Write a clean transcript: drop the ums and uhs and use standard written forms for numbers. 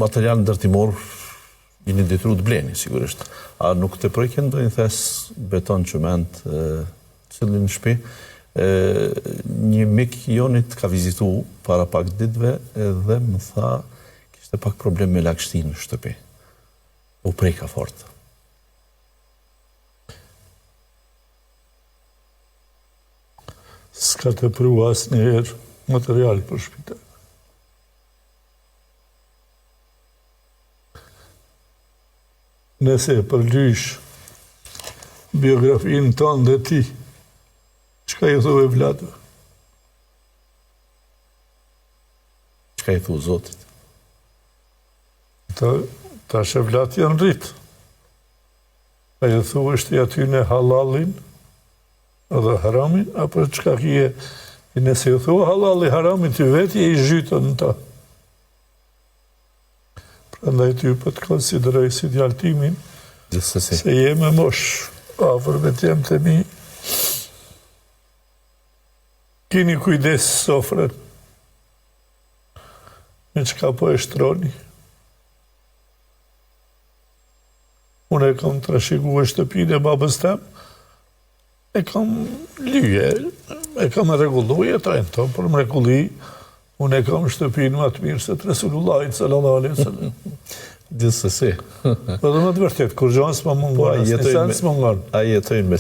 material ndërtimor jeni detyruar të bleni, sigurisht. A nuk të përken ndonjë thes beton çement cilin shtëpi? Një mik jonit ka vizitu para pak ditëve dhe më tha kishte pak problem me lagështinë në shtëpi. U preka fort. S'ka të prua asnjëherë material për shtëpinë. Nëse përlysh biografinë tonë dhe ti, çka i thove Vladë? Çka i thu Zotit? Ta shë Vladë janë rritë. A i thu është i aty në halalin edhe haramin, apo çka kje, nëse i thu halali haramin të vetë, i zhytën në ta. Prandaj ty për të konsideroj si djaltimin, se jem e mosh, afër me t'jem të mi, kini kujdes sofrën, me çka po e shtroni. Unë e kam trashëguar shtëpinë e babës tem, e kam lyje, e kam rregullu jetojnë to, për mrekulli, unë e kam shtëpinë më të mirë se të Resulullahit sallallahu alaihi wasallam. Gjithsesi. Po dhe më të vërtet, kur gjanë s'ma mungon, as në sen s'ma mungon. A jetojnë me